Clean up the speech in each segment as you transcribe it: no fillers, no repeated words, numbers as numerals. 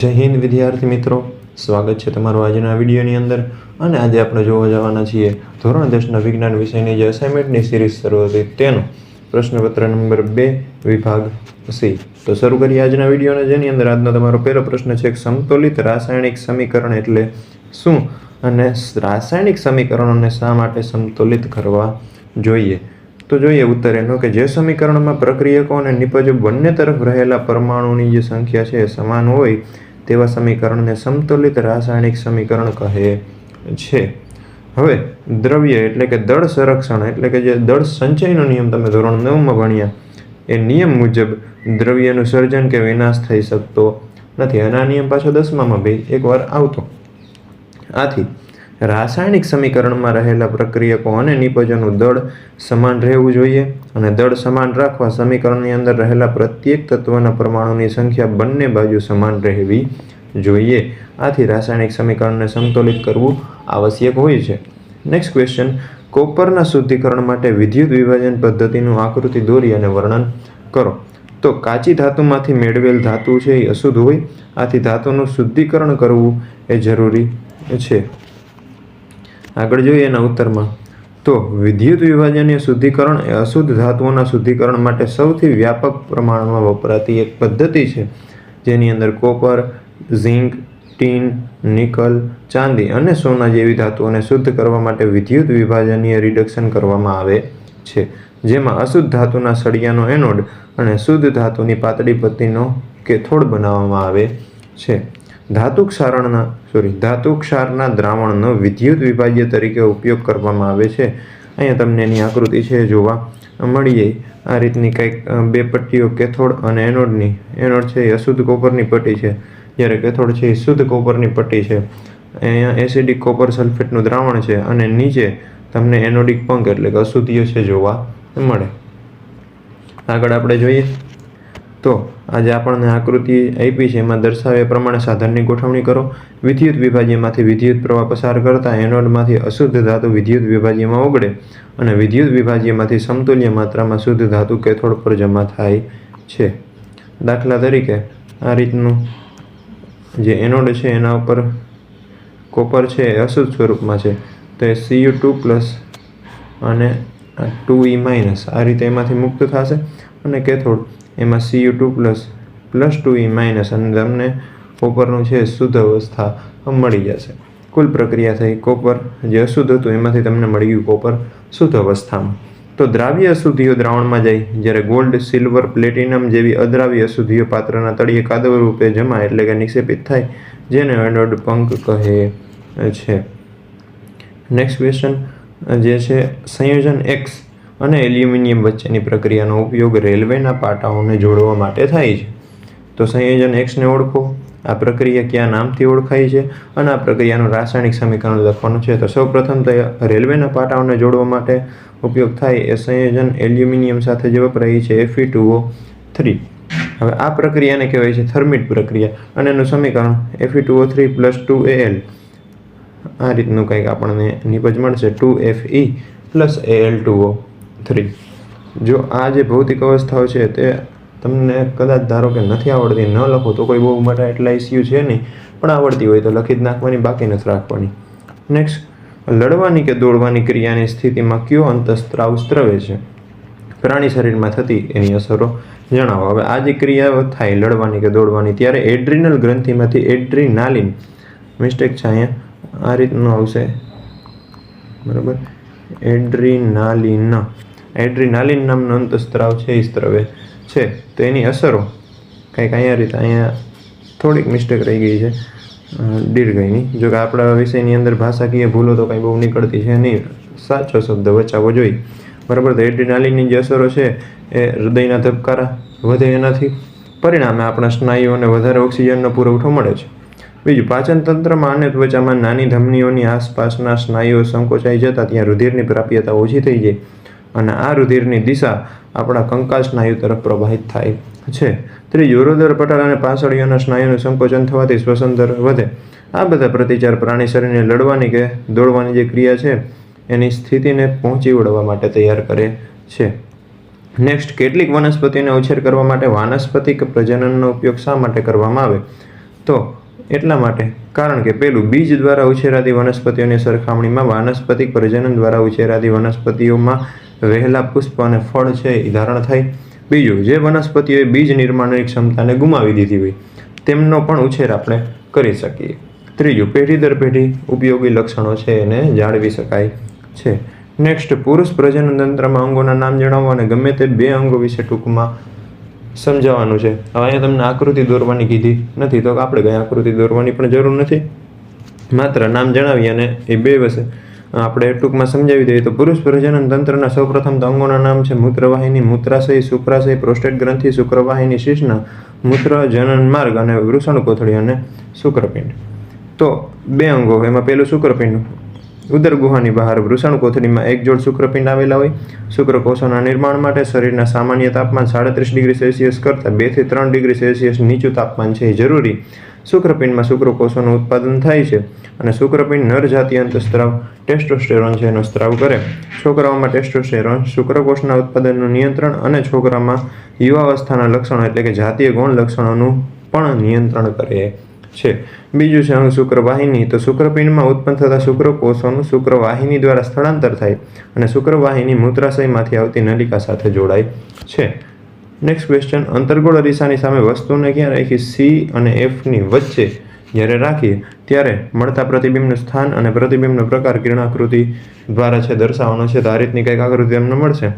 જય હિન્દ વિદ્યાર્થી મિત્રો, સ્વાગત છે તમારું આજના વિડીયોની અંદર. અને આજે આપણે જોવા જવાના છીએ ધોરણ 10ના વિજ્ઞાન વિષયની જે અસાઇનમેન્ટની સિરીઝ શરૂ હતી તેનો પ્રશ્નપત્ર નંબર 2 વિભાગ સી. તો શરૂ કરીએ આજના વિડીયોને, જેની અંદર આજનો તમારો પહેલો પ્રશ્ન છે કે સમતોલિત રાસાયણિક સમીકરણ એટલે શું અને રાસાયણિક સમીકરણોને શા માટે સમતોલિત કરવા જોઈએ. તો જોઈએ ઉત્તર એનો કે જે સમીકરણમાં પ્રક્રિયકો અને નિપજો બંને તરફ રહેલા પરમાણુની જે સંખ્યા છે એ સમાન હોય તેવા સમીકરણને સમતોલિત રાસાયણિક સમીકરણ કહે છે. હવે દ્રવ્ય એટલે કે દળ સંરક્ષણ એટલે કે જે દળ સંચયનો નિયમ તમે ધોરણ 9માં ભણ્યા એ નિયમ મુજબ દ્રવ્યનું સર્જન કે વિનાશ થઈ શકતો નથી, અને આ નિયમ પાછો 10મામાં બી એકવાર આવતો. આથી રાસાયણિક સમીકરણમાં રહેલા પ્રક્રિયકો અને નિપજોનું દળ સમાન રહેવું જોઈએ, અને દળ સમાન રાખવા સમીકરણની અંદર રહેલા પ્રત્યેક તત્વના પરમાણુની સંખ્યા બંને બાજુ સમાન રહેવી જોઈએ. આથી રાસાયણિક સમીકરણને સમતોલિત કરવું આવશ્યક હોય છે. નેક્સ્ટ ક્વેશ્ચન, કોપરના શુદ્ધિકરણ માટે વિદ્યુત વિભાજન પદ્ધતિનું આકૃતિ દોરી અને વર્ણન કરો. તો કાચી ધાતુમાંથી મેળવેલ ધાતુ છે એ અશુદ્ધ હોય, આથી ધાતુનું શુદ્ધિકરણ કરવું એ જરૂરી છે. આગળ જોઈએ એના ઉત્તરમાં, તો વિદ્યુત વિભાજનીય શુદ્ધિકરણ એ અશુદ્ધ ધાતુઓના શુદ્ધિકરણ માટે સૌથી વ્યાપક પ્રમાણમાં વપરાતી એક પદ્ધતિ છે, જેની અંદર કોપર, ઝિંક, ટીન, નિકલ, ચાંદી અને સોના જેવી ધાતુઓને શુદ્ધ કરવા માટે વિદ્યુત વિભાજનીય રિડક્શન કરવામાં આવે છે, જેમાં અશુદ્ધ ધાતુના સળિયાનો એનોડ અને શુદ્ધ ધાતુની પાતળી પટ્ટીનો કેથોડ બનાવવામાં આવે છે. ધાતુ ક્ષારના દ્રાવણનો વિદ્યુત વિભાજ્ય તરીકે ઉપયોગ કરવામાં આવે છે. અહીંયા તમને એની આકૃતિ છે જોવા મળી જાય. આ રીતની કંઈક બે પટ્ટીઓ કેથોડ અને એનોડની. એનોડ છે એ અશુદ્ધ કોપરની પટ્ટી છે, જ્યારે કેથોડ છે એ શુદ્ધ કોપરની પટ્ટી છે. અહીંયા એસિડિક કોપર સલ્ફેટનું દ્રાવણ છે અને નીચે તમને એનોડિક પંખ એટલે કે અશુદ્ધિઓ છે જોવા મળે. આગળ આપણે જોઈએ તો આજે આપણને આકૃતિ આપી છે, એમાં દર્શાવ્યા પ્રમાણે સાધનની ગોઠવણી કરો. વિદ્યુત વિભાજ્યમાંથી વિદ્યુત પ્રવાહ પસાર કરતા એનોડમાંથી અશુદ્ધ ધાતુ વિદ્યુત વિભાજ્યમાં ઓગળે અને વિદ્યુત વિભાજ્યમાંથી સમતુલ્ય માત્રામાં શુદ્ધ ધાતુ કેથોડ પર જમા થાય છે. દાખલા તરીકે આ રીતનું જે એનોડ છે એના ઉપર કોપર છે એ અશુદ્ધ સ્વરૂપમાં છે, તો એ Cu2+ અને 2E- આ રીતે એમાંથી મુક્ત થશે, અને કેથોડ એમાં Cu2+ + 2E- અને તમને કોપરનું છે શુદ્ધ અવસ્થા મળી જશે. કુલ પ્રક્રિયા થઈ કોપર જે અશુદ્ધ હતું એમાંથી તમને મળી ગયું કોપર શુદ્ધ અવસ્થામાં. તો દ્રાવ્ય અશુદ્ધિઓ દ્રાવણમાં જાય, જ્યારે ગોલ્ડ, સિલ્વર, પ્લેટિનમ જેવી અદ્રાવ્ય અશુદ્ધિઓ પાત્રના તળિયે કાદવ રૂપે જમા એટલે કે નિક્ષેપિત થાય, જેને એનોડ પંખ કહે છે. નેક્સ્ટ ક્વેશ્ચન જે છે, સંયોજન X અને એલ્યુમિનિયમ વચ્ચેની પ્રક્રિયાનો ઉપયોગ રેલવેના પાટાઓને જોડવા માટે થાય છે. તો સંયોજન Xને ઓળખો. આ પ્રક્રિયા કયા નામથી ઓળખાય છે અને આ પ્રક્રિયાનું રાસાયણિક સમીકરણ લખવાનું છે. તો સૌપ્રથમ તો રેલવેના પાટાઓને જોડવા માટે ઉપયોગ થાય એ સંયોજન એલ્યુમિનિયમ સાથે જે વપરાય છે Fe2O3. હવે આ પ્રક્રિયાને કહેવાય છે થર્મિટ પ્રક્રિયા, અને એનું સમીકરણ Fe2O3 + 2Al. આ રીતનું કંઈક આપણને નિપજ મળશે, 2Fe + Al2O3. જો આ જે ભૌતિક અવસ્થાઓ છે તે તમને કદાચ ધારો કે નથી આવડતી, ન લખો તો કોઈ બહુ મોટા એટલા ઇસ્યુ છે નહીં, પણ આવડતી હોય તો લખી જ નાખવાની, બાકી નથી રાખવાની. નેક્સ્ટ, લડવાની કે દોડવાની ક્રિયાની સ્થિતિમાં કયો અંતઃસ્ત્રાવ સ્ત્રવે છે? પ્રાણી શરીરમાં થતી એની અસરો જણાવો. હવે આ જે ક્રિયાઓ થાય લડવાની કે દોડવાની, ત્યારે એડ્રિનલ ગ્રંથિમાંથી એડ્રીનાલિન, મિસ્ટેક છે અહીંયા, આ રીતનું આવશે બરાબર, એડ્રીનાલિન નામનો અંતઃસ્ત્રાવ છે એ સ્ત્રવે છે. તો એની અસરો કંઈક અહીંયા થોડીક મિસ્ટેક રહી ગઈ છે દીર્ઘઈની. જો કે આપણા વિષયની અંદર ભાષાકીય ભૂલો તો કંઈ બહુ નીકળતી છે નહીં, સાચો શબ્દ વચાવવો જોઈએ બરાબર. તો એડ્રીનાલિનની જે અસરો છે એ હૃદયના ધબકારા વધે એનાથી, પરિણામે આપણા સ્નાયુઓને વધારે ઓક્સિજનનો પુરવઠો મળે છે. બીજું, પાચન તંત્રમાં અને ત્વચામાં નાની ધમનીઓની આસપાસના સ્નાયુઓ સંકોચાઈ જતાં ત્યાં રુધિરની પ્રાપ્યતા ઓછી થઈ જાય, અને આ રુધિરની દિશા આપણા કંકાલ સ્નાયુ તરફ પ્રવાહિત થાય છે. ત્રીજું, ઉરોદર પટલ અને પાંસળીઓના સ્નાયુનું સંકોચન થવાથી શ્વસન દર વધે. આ બધા પ્રતિચાર પ્રાણી શરીરને લડવાની કે દોડવાની જે ક્રિયા છે એની સ્થિતિને પહોંચી વળવા માટે તૈયાર કરે છે. નેક્સ્ટ, કેટલીક વનસ્પતિને ઉછેર કરવા માટે વાનસ્પતિક પ્રજનનનો ઉપયોગ શા માટે કરવામાં આવે? તો એટલા માટે કારણ કે પેલું બીજ દ્વારા ઉછેરાતી વનસ્પતિઓની સરખામણીમાં વાનસ્પતિક પ્રજનન દ્વારા ઉછેરાતી વનસ્પતિઓમાં વહેલા પુષ્પ અને ફળ છે એ ધારણ થાય. બીજું, જે વનસ્પતિઓએ બીજ નિર્માણની ક્ષમતાને ગુમાવી દીધી હોય તેમનો પણ ઉછેર આપણે કરી શકીએ. ત્રીજું, પેઢી દર પેઢી ઉપયોગી લક્ષણો છે એને જાળવી શકાય છે. નેક્સ્ટ, પુરુષ પ્રજનન તંત્રમાં અંગોના નામ જણાવો અને ગમે તે 2 અંગો વિશે ટૂંકમાં સમજાવવાનું છે. હવે અહીંયા તમને આકૃતિ દોરવાની કીધી નથી તો આપણે કંઈ આકૃતિ દોરવાની પણ જરૂર નથી, માત્ર નામ જણાવી અને એ 2 વિશે આપણે ટૂંકમાં સમજાવી દઈએ. તો પુરુષ પ્રજનન તંત્રના સૌપ્રથમ અંગોના નામ છે મૂત્રવાહિની, મૂત્રાશય, શુક્રાશય, પ્રોસ્ટેટ ગ્રંથિ, શુક્રવાહિની, શિશ્ન, મૂત્ર જનન માર્ગ અને વૃષણકોથળી અને શુક્રપિંડ. તો 2 અંગો, એમાં પહેલું શુક્રપિંડ. ઉદર ગુહાની બહાર વૃષણકોથળીમાં 1 જોડ શુક્રપિંડ આવેલા હોય. શુક્રકોષોના નિર્માણ માટે શરીરના સામાન્ય તાપમાન 37 ડિગ્રી સેલ્સિયસ કરતાં 2 થી 3 ડિગ્રી સેલ્સિયસ નીચું તાપમાન છે એ જરૂરી. શુક્રપિંડમાં શુક્રકોષોનું ઉત્પાદન થાય છે અને શુક્રપિંડ નર જાતીય અંતઃસ્ત્રાવ ટેસ્ટોસ્ટેરોન છે એનો સ્ત્રાવ કરે. છોકરાઓમાં ટેસ્ટોસ્ટેરોન શુક્રકોષના ઉત્પાદનનું નિયંત્રણ અને છોકરામાં યુવાવસ્થાના લક્ષણો એટલે કે જાતીય ગૌણ લક્ષણોનું પણ નિયંત્રણ કરે છે. બીજું છે અંગ શુક્રવાહિની. તો શુક્રપિંડમાં ઉત્પન્ન થતા શુક્રકોષોનું શુક્રવાહિની દ્વારા સ્થળાંતર થાય અને શુક્રવાહિની મૂત્રાશયમાંથી આવતી નલિકા સાથે જોડાય છે. નેક્સ્ટ ક્વેશ્ચન, અંતર્ગોળ અરીસાની સામે વસ્તુને ક્યાં રાખી સી અને એફની વચ્ચે જ્યારે રાખીએ ત્યારે મળતા પ્રતિબિંબનું સ્થાન અને પ્રતિબિંબનો પ્રકાર કિરણાકૃતિ દ્વારા છે દર્શાવવાનો છે. તો આ રીતની કંઈક આકૃતિ તમને મળશે.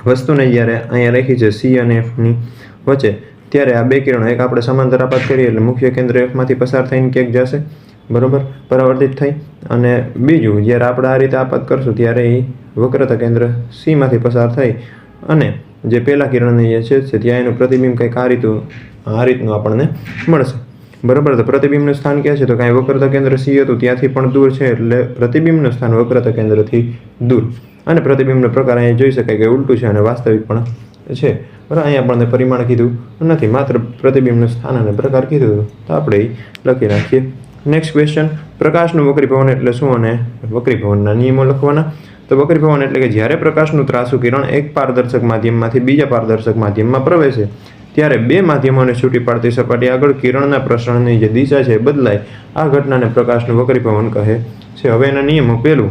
વસ્તુને જ્યારે અહીંયા રાખી છે સી અને એફની વચ્ચે ત્યારે આ 2 કિરણો, એક આપણે સમાંતર આપાત કરીએ એટલે મુખ્ય કેન્દ્ર એફમાંથી પસાર થઈને ક્યાંક જશે, બરાબર, પરાવર્તિત થઈ. અને બીજું, જ્યારે આપણે આ રીતે આપાત કરશું ત્યારે એ વક્રતા કેન્દ્ર સીમાંથી પસાર થઈ અને જે પહેલા કિરણની જે છે ત્યાં એનું પ્રતિબિંબ કંઈક આ રીતનું આપણને મળશે, બરાબર. તો પ્રતિબિંબનું સ્થાન ક્યાં છે તો કાંઈ વક્રતા કેન્દ્ર સી હતું ત્યાંથી પણ દૂર છે એટલે પ્રતિબિંબનું સ્થાન વક્રતા કેન્દ્રથી દૂર. અને પ્રતિબિંબનો પ્રકાર અહીંયા જોઈ શકાય કે ઉલટું છે અને વાસ્તવિક પણ છે, બરાબર. અહીંયા આપણને પરિમાણ કીધું નથી, માત્ર પ્રતિબિંબનું સ્થાન અને પ્રકાર કીધું તો આપણે એ લખી નાખીએ. નેક્સ્ટ ક્વેશ્ચન, પ્રકાશનું વક્રીભવન એટલે શું અને વક્રીભવનના નિયમો લખવાના. તો વક્રીભવન એટલે કે જ્યારે પ્રકાશનું ત્રાસું કિરણ એક પારદર્શક માધ્યમમાંથી બીજા પારદર્શક માધ્યમમાં પ્રવેશે ત્યારે 2 માધ્યમોને છૂટી પાડતી સપાટી આગળ કિરણના પ્રસરણની જે દિશા છે બદલાય. આ ઘટનાને પ્રકાશનું વક્રીભવન કહે છે. હવે એના નિયમો, પહેલું,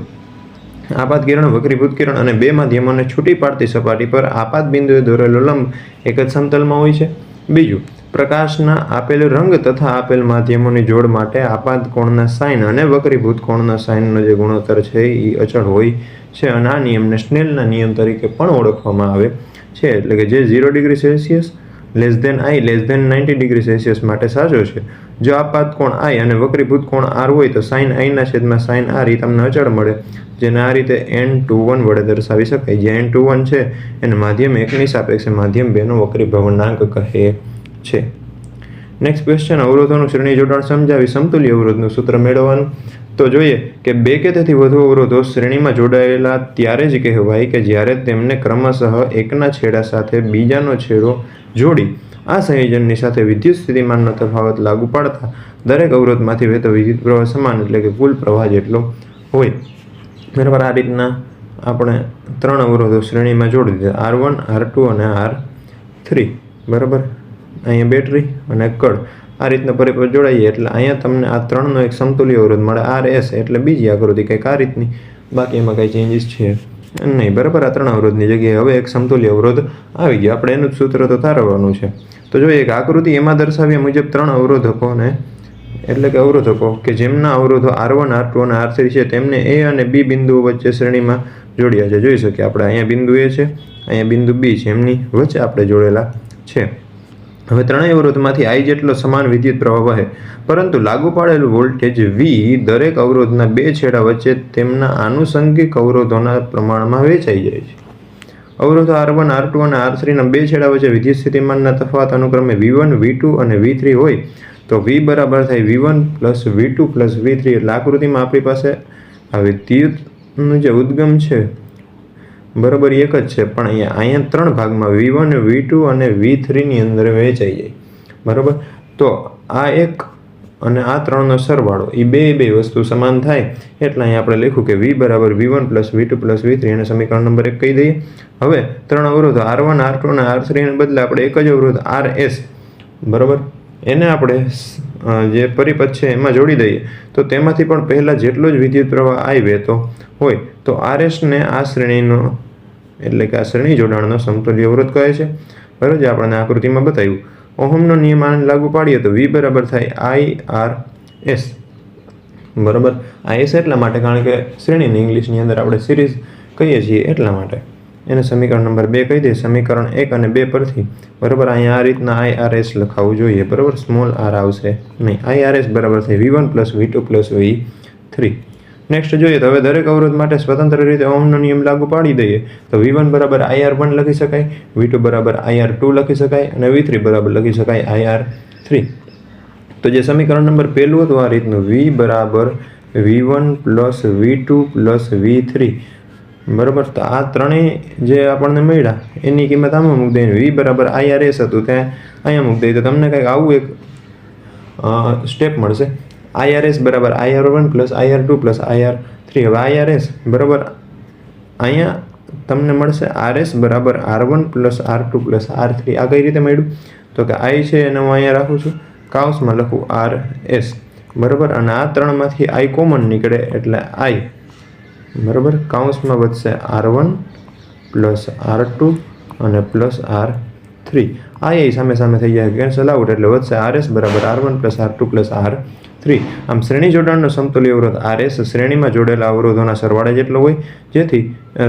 આપાત કિરણ, વક્રીભૂત કિરણ અને 2 માધ્યમોને છૂટી પાડતી સપાટી પર આપાત બિંદુએ દોરેલો લંબ એક જ સમતલમાં હોય છે. બીજું, પ્રકાશના આપેલ રંગ તથા આપેલ માધ્યમોની જોડ માટે આપાત કોણના સાઇન અને વક્રીભૂત કોણના સાઇનનો જે ગુણોત્તર છે એ અચળ હોય છે અને આ નિયમને સ્નેલના નિયમ તરીકે પણ ઓળખવામાં આવે છે. એટલે કે જે 0 degree Celsius I < 90 degree Celsius માટે સાચો છે. જો આપાત કોણ I અને વક્રીભૂત કોણ R હોય તો સાઇન I / સાઇન R એ તમને અચળ મળે, જેને આ રીતે n21 વડે દર્શાવી શકાય. જે n21 છે એને માધ્યમ 1ની સાપેક્ષે માધ્યમ 2નો વક્રીભવનાંક કહે છે. નેક્સ્ટ ક્વેશ્ચન, અવરોધોનું શ્રેણી જોડાણ સમજાવી સમતુલ્ય અવરોધનું સૂત્ર મેળવવાનું. તો જોઈએ કે 2 કે તેથી વધુ અવરોધો શ્રેણીમાં જોડાયેલા ત્યારે જ કહેવાય કે જ્યારે તેમને ક્રમશઃ એકના છેડા સાથે બીજાનો છેડો જોડી આ સંયોજનની સાથે વિદ્યુત સ્થિતિમાનનો તફાવત લાગુ પાડતા દરેક અવરોધમાંથી વહેતો વિદ્યુત પ્રવાહ સમાન એટલે કે કુલ પ્રવાહ જેટલો હોય, બરાબર. આ રીતના આપણે 3 અવરોધો શ્રેણીમાં જોડી દીધા, R1, R2 અને R3, બરાબર. અહીંયા બેટરી અને કળ આ રીતના પરિપથ જોડાઈએ એટલે અહીંયા તમને આ 3નો એક સમતુલ્ય અવરોધ મળે, RS. એટલે બીજી આકૃતિ કંઈક આ રીતની, બાકી એમાં કંઈ ચેન્જીસ છે નહીં, બરાબર. આ 3 અવરોધની જગ્યાએ હવે એક સમતુલ્ય અવરોધ આવી ગયો, આપણે એનું જ સૂત્ર તો તારવવાનું છે. તો જોઈએ કે આકૃતિ એમાં દર્શાવ્યા મુજબ 3 અવરોધકોને એટલે કે અવરોધકો કે જેમના અવરોધો R1, R2 અને R3 છે તેમને A અને B બિંદુઓ વચ્ચે શ્રેણીમાં જોડ્યા છે. જોઈ શકીએ આપણે અહીંયા બિંદુ A છે, અહીંયા બિંદુ B છે, એમની વચ્ચે આપણે જોડેલા છે. હવે 3 અવરોધમાંથી I જેટલો સમાન વિદ્યુત પ્રવાહ વહે, પરંતુ લાગુ પાડેલું વોલ્ટેજ V દરેક અવરોધના 2 છેડા વચ્ચે તેમના આનુષંગિક અવરોધોના પ્રમાણમાં વહેંચાઈ જાય છે. અવરોધો R1, R2 અને R3ના 2 છેડા વચ્ચે વિદ્યુત સ્થિતિમાનના તફાવત અનુક્રમે V1, V2 અને V3 હોય તો V બરાબર થાય V1 + V2 + V3. એટલે આકૃતિમાં આપણી પાસે આ વિદ્યુતનું જે ઉદ્ગમ છે બરાબર એક જ છે, પણ અહીંયા 3 ભાગમાં V1, V2 અને V3ની અંદર વહેંચાઈ જાય, બરાબર. તો આ એક અને આ 3નો સરવાળો એ બે વસ્તુ સમાન થાય એટલે અહીંયા આપણે લખ્યું કે V બરાબર V1 + V2 + V3 એને સમીકરણ નંબર 1 કહી દઈએ. હવે 3 અવરોધો R1, R2 અને R3 ને બદલે આપણે એક જ અવરોધ RS, બરાબર, એને આપણે જે પરિપથ છે એમાં જોડી દઈએ તો તેમાંથી પણ પહેલાં જેટલો જ વિદ્યુત પ્રવાહ I વહેતો હોય તો RSને આ શ્રેણીનો એટલે કે આ શ્રેણી જોડાણનો સમતુલ્ય અવરોધ કહે છે. બરાબર, જે આપણને આકૃતિમાં બતાવ્યું. ઓહમનો નિયમ આને લાગુ પાડીએ તો V બરાબર થાય IRS. બરાબર, IS એટલા માટે કારણ કે શ્રેણીની ઇંગ્લિશની અંદર આપણે સિરીઝ કહીએ છીએ એટલા માટે. એને સમીકરણ નંબર 2 કહી દઈએ. સમીકરણ 1 અને 2 પરથી બરાબર અહીંયા આ રીતના IRS લખાવવું જોઈએ. બરાબર, સ્મોલ r આવશે નહીં. IRS બરાબર થાય V1 + V2 + V3. નેક્સ્ટ જોઈએ તો હવે દરેક અવરોધ માટે સ્વતંત્ર રીતે ઓહમનો નિયમ લાગુ પાડી દઈએ તો V1 બરાબર IR1 લખી શકાય, V2 બરાબર IR2 લખી શકાય અને V3 બરાબર લખી શકાય IR3. તો જે સમીકરણ નંબર 1 હતું આ રીતનું V બરાબર V1 + V2 + V3. બરાબર, તો આ ત્રણેય જે આપણને મળ્યા એની કિંમત આમાં મૂકી દઈએ. V બરાબર IRS હતું ત્યાં અહીંયા મૂકી દઈએ તો તમને કંઈક આવું એક સ્ટેપ મળશે. IRS બરાબર IR1 + IR2 + IR3. હવે IRS બરાબર અહીંયા તમને મળશે RS બરાબર R1 + R2 + R3. આ કઈ રીતે મળ્યું તો કે I છે એને હું અહીંયા રાખું છું, કાઉન્સમાં લખું RS. બરાબર, અને આ ત્રણમાંથી I કોમન નીકળે એટલે I. બરાબર, કાઉન્સમાં વધશે R1 + R2 અને +R3. આ સામે સામે થઈ જાય કેન્સલ આઉટ એટલે વધશે RS બરાબર R1 + R2 + R3. આમ શ્રેણી જોડાણનો સમતુલ્ય અવરોધ RS શ્રેણીમાં જોડેલા અવરોધોના સરવાળે જેટલો હોય, જેથી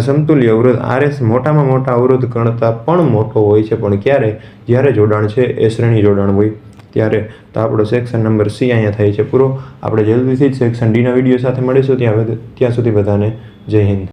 સમતુલ્ય અવરોધ RS મોટામાં મોટા અવરોધ કરતાં પણ મોટો હોય છે. પણ ક્યારે? જ્યારે જોડાણ છે એ શ્રેણી જોડાણ હોય ત્યારે. તો આપણો સેક્શન નંબર C અહીંયા થાય છે પૂરો. આપણે જલ્દીથી જ સેક્શન Dના વિડીયો સાથે મળીશું. ત્યાં સુધી બધાને જય હિન્દ.